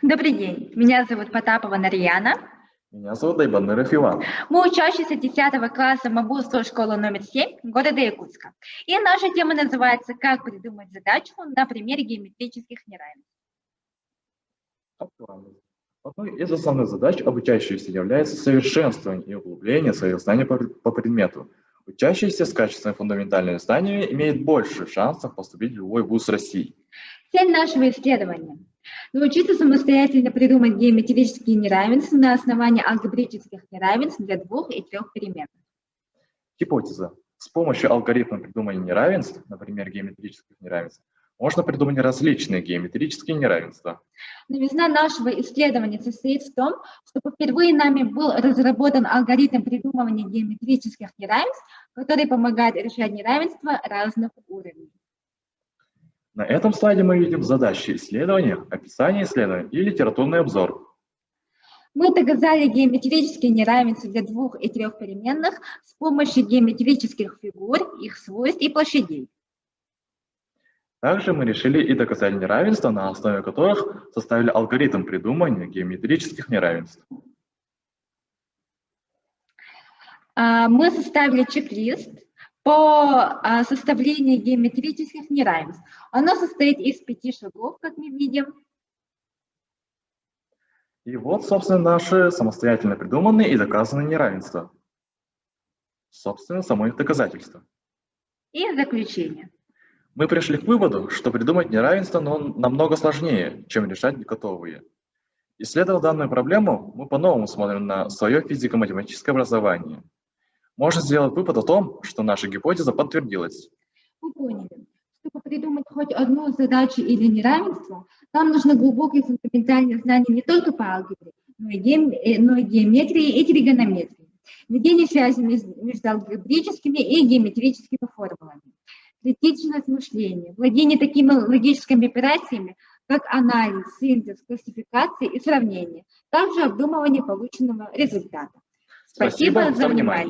Добрый день, меня зовут Потапова Нарьяна. Меня зовут Айбаныров Иван. Мы учащиеся 10 класса Мабузской школы номер 7 города Якутска. И наша тема называется «Как придумать задачу на примере геометрических неравенств». Актуальность. Одной из основных задач обучающихся является совершенствование и углубление своих знаний по предмету. Учащиеся с качественными фундаментальными знаниями имеют больше шансов поступить в любой вуз России. Цель нашего исследования – научиться самостоятельно придумать геометрические неравенства на основании алгебрических неравенств для двух и трех переменных. Гипотеза. С помощью алгоритма придумания неравенств, например, геометрических неравенств, можно придумать различные геометрические неравенства. Новизна нашего исследования состоит в том, что впервые нами был разработан алгоритм придумывания геометрических неравенств, который помогает решать неравенства разных уровней. На этом слайде мы видим задачи исследования, описание исследования и литературный обзор. Мы доказали геометрические неравенства для двух и трех переменных с помощью геометрических фигур, их свойств и площадей. Также мы решили и доказать неравенства, на основе которых составили алгоритм придумывания геометрических неравенств. Мы составили чек-лист по составлению геометрических неравенств. Оно состоит из 5 шагов, как мы видим. И вот, собственно, наши самостоятельно придуманные и доказанные неравенства. Собственно, само их доказательство. И заключение. Мы пришли к выводу, что придумать неравенство намного сложнее, чем решать готовые. Исследуя данную проблему, мы по-новому смотрим на свое физико-математическое образование. Можно сделать вывод о том, что наша гипотеза подтвердилась. Мы поняли, чтобы придумать хоть одну задачу или неравенство, нам нужны глубокие фундаментальные знания не только по алгебре, но и геометрии и тригонометрии, введение связи между алгебрическими и геометрическими формулами, критичное мышление, владение такими логическими операциями, как анализ, синтез, классификация и сравнение, также обдумывание полученного результата. Спасибо за внимание.